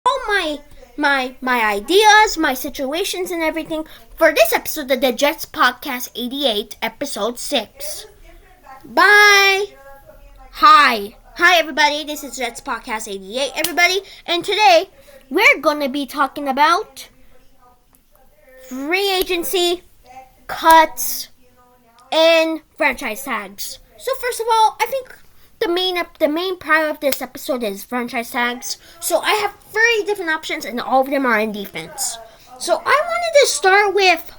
all my ideas, my situations, and everything for this episode of the Jets Podcast 88, Episode 6. Bye. Hi everybody. This is Jets Podcast 88, everybody, and today we're gonna be talking about free agency, cuts, and franchise tags. So first of all, I think the main part of this episode is franchise tags. So I have 3 different options, and all of them are in defense. So I wanted to start with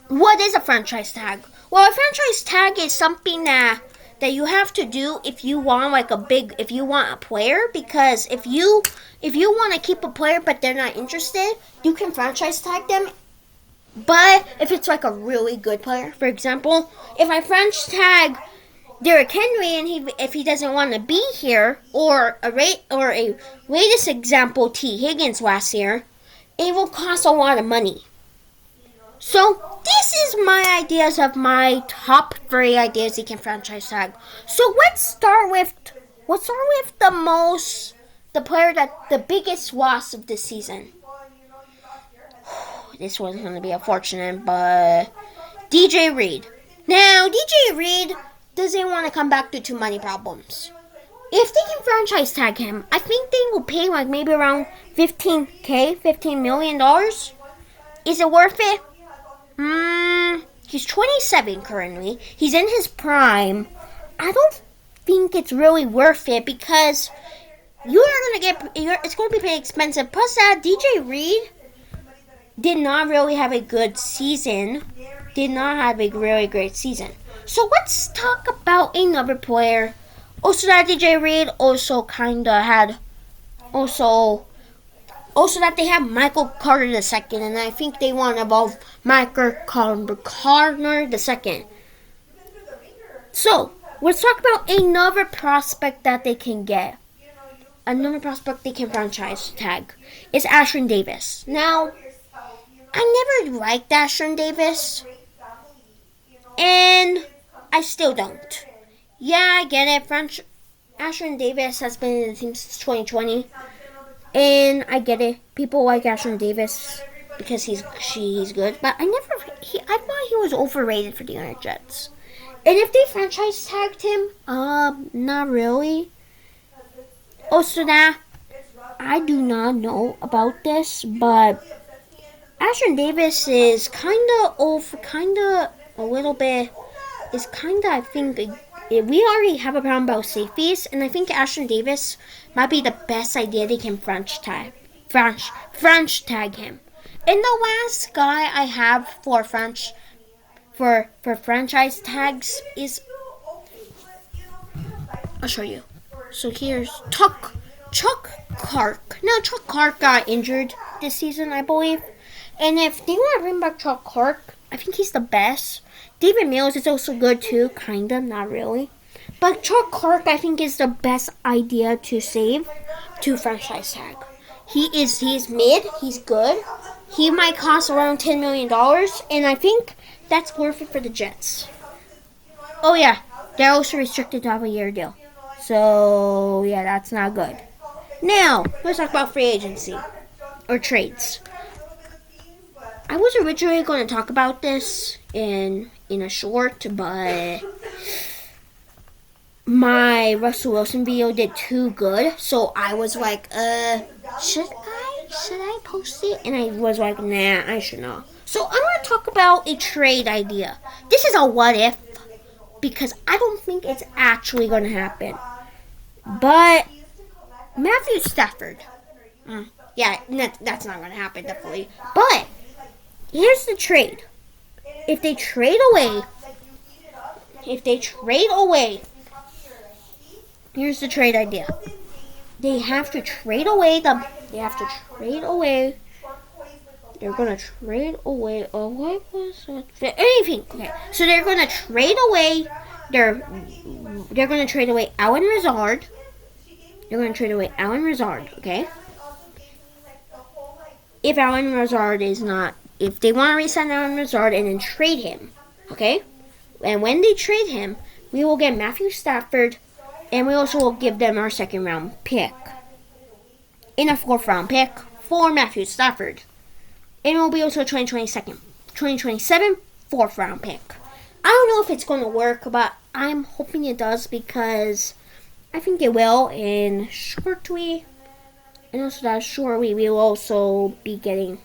what is a franchise tag. Well, a franchise tag is something that you have to do if you want if you want a player, because if you want to keep a player but they're not interested, you can franchise tag them. But if it's like a really good player, for example, if I franchise tag Derrick Henry and if he doesn't want to be here, or a latest example, T. Higgins last year, it will cost a lot of money. So this is my ideas of my top 3 ideas you can franchise tag. So let's start with the player that the biggest loss of this season. This wasn't going to be unfortunate, but DJ Reed. Now, DJ Reed doesn't want to come back due to money problems. If they can franchise tag him, I think they will pay like maybe around $15 million. Is it worth it? He's 27 currently. He's in his prime. I don't think it's really worth it because it's going to be pretty expensive. Plus that DJ Reed did not really have a good season. Did not have a really great season. So let's talk about another player. Also that DJ Reed also that they have Michael Carter II, and I think they want to evolve Michael Carter II. So let's talk about another prospect that they can get. Another prospect they can franchise tag is Ashtyn Davis. Now, I never liked Ashtyn Davis, and I still don't. Yeah, I get it. Ashtyn Davis has been in the team since 2020, and I get it. People like Ashtyn Davis because he's good, but I thought he was overrated for the New York Jets. And if they franchise tagged him, not really. Also, that I do not know about this, but Ashtyn Davis is I think we already have a problem about safeties, and I think Ashtyn Davis might be the best idea they can French tag him. And the last guy I have for franchise tags is, I'll show you. So here's Chuck Clark. Now Chuck Clark got injured this season, I believe. And if they want to bring back Chuck Clark, I think he's the best. David Mills is also good too, kinda, not really. But Chuck Clark, I think, is the best idea to franchise tag. He's mid, he's good. He might cost around $10 million, and I think that's worth it for the Jets. Oh yeah, they're also restricted to have a year deal. So yeah, that's not good. Now, let's talk about free agency or trades. I was originally going to talk about this in a short, but my Russell Wilson video did too good, so I was like, should I post it? And I was like, nah, I should not. So I'm going to talk about a trade idea. This is a what if, because I don't think it's actually going to happen. But Matthew Stafford, yeah, that's not going to happen, definitely. But here's the trade. If they trade away, here's the trade idea. They're gonna trade away. Oh, what was it? Anything. Okay. So they're gonna trade away. They're gonna trade away Allen Lazard. Okay. If Allen Lazard is not, if they want to re-sign Allen Lazard and then trade him, okay? And when they trade him, we will get Matthew Stafford, and we also will give them our second round pick. and a 4th round pick for Matthew Stafford. And it will be also 2027 4th round pick. I don't know if it's going to work, but I'm hoping it does because I think it will. And shortly, and also that shortly, we will also be getting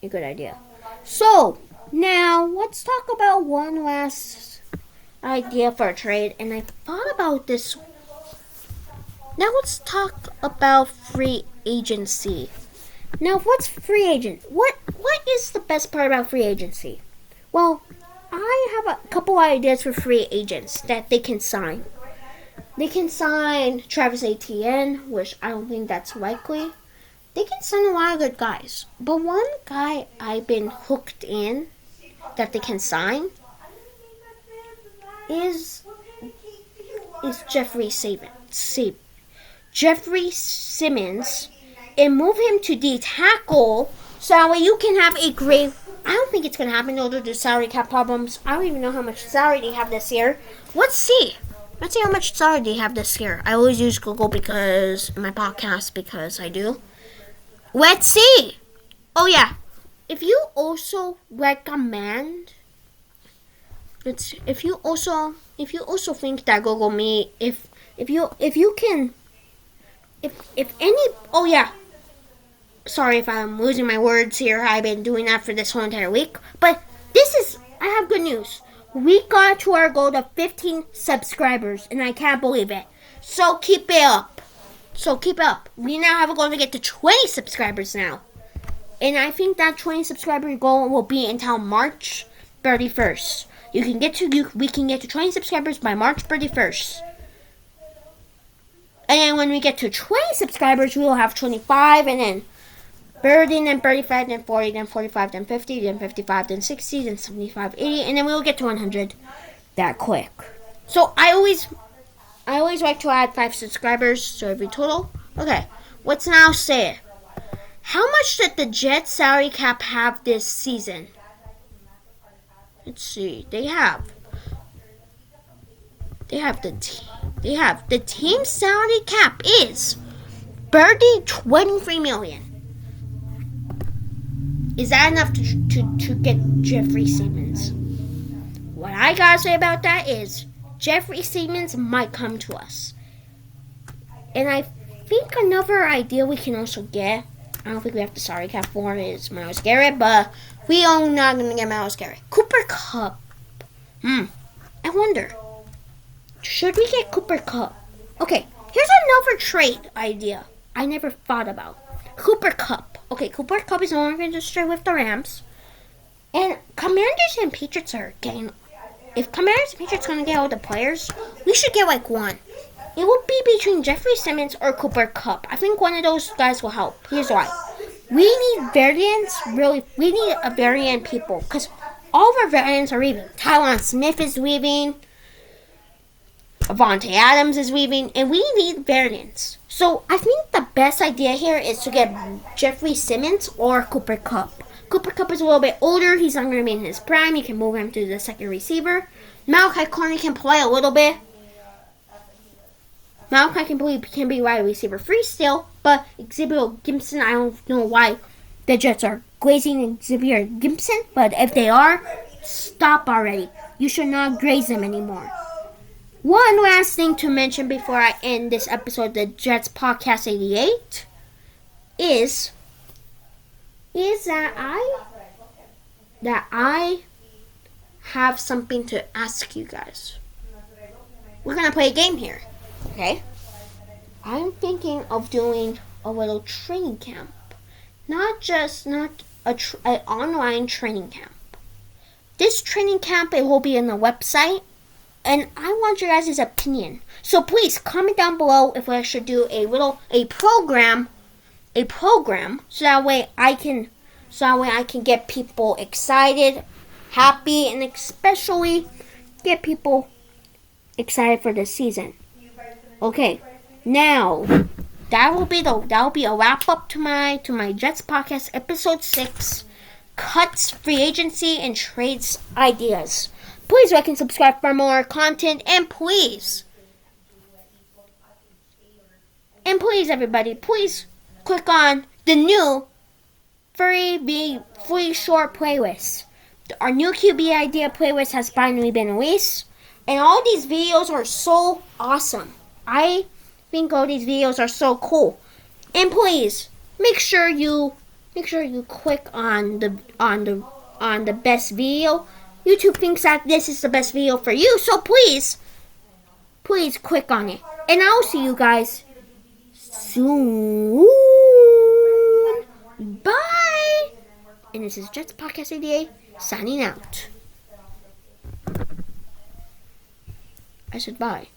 a good idea. So, now let's talk about one last idea for a trade. And I thought about this. Now let's talk about free agency. Now, what's free agent? What is the best part about free agency? Well, I have a couple ideas for free agents that they can sign. They can sign Travis Etienne, which I don't think that's likely. They can sign a lot of good guys. But one guy I've been hooked in that they can sign is Jeffrey Simmons, and move him to D tackle so that way you can have a great. I don't think it's going to happen due to salary cap problems. I don't even know how much salary they have this year. Let's see how much salary they have this year. I always use Google because in my podcast because I do. Let's see. Oh yeah, if you also recommend, if you also think that Google Meet, if any, oh yeah. Sorry if I'm losing my words here. I've been doing that for this whole entire week. But I have good news. We got to our goal of 15 subscribers, and I can't believe it. So keep it up. We now have a goal to get to 20 subscribers now. And I think that 20 subscriber goal will be until March 31st. We can get to 20 subscribers by March 31st. And then when we get to 20 subscribers, we will have 25, and then 30, then 35, then 40, then 45, then 50, then 55, then 60, then 75, 80, and then we will get to 100 that quick. So I always like to add 5 subscribers, so every total. Okay, let's now say it. How much did the Jets salary cap have this season? Let's see. They have the team salary cap is $23 million. Is that enough to get Jeffrey Simmons? What I gotta say about that is Jeffrey Simmons might come to us. And I think another idea we can also get, I don't think we have the salary cap for, is Myles Garrett, but we are not going to get Myles Garrett. Cooper Kupp. I wonder, should we get Cooper Kupp? Okay, here's another trade idea I never thought about. Cooper Kupp. Okay, Cooper Kupp is no longer registered with the Rams. And Commanders and Patriots are getting... If Commanders and Patriots are going to get all the players, we should get like one. It will be between Jeffrey Simmons or Cooper Kupp. I think one of those guys will help. Here's why. We need variants, really. We need a variant people. Because all of our variants are leaving. Tyron Smith is leaving. Avante Adams is leaving. And we need variants. So I think the best idea here is to get Jeffrey Simmons or Cooper Kupp. Cooper Kupp is a little bit older. He's not going to be in his prime. You can move him to the second receiver. Malachi Corney can play a little bit. Malachi can be wide receiver free still. But Xavier Gibson, I don't know why the Jets are glazing Xavier Gibson. But if they are, stop already. You should not graze them anymore. One last thing to mention before I end this episode of the Jets Podcast 88 is that I have something to ask you guys. We're going to play a game here, okay? I'm thinking of doing a little training camp. Not an online training camp. This training camp, it will be on the website. And I want your guys' opinion. So please comment down below if I should do a program, so that way I can get people excited, happy, and especially get people excited for the season. Okay, now that will be a wrap up to my Jets podcast episode 6, cuts, free agency, and trades ideas. Please like and subscribe for more content, and please everybody, please click on the new free short playlist. Our new QB idea playlist has finally been released, and all these videos are so awesome. I think all these videos are so cool. And please make sure you click on the best video. YouTube thinks that this is the best video for you, so please click on it. And I'll see you guys soon. Bye. And this is Jets Podcast 88 signing out. I said bye.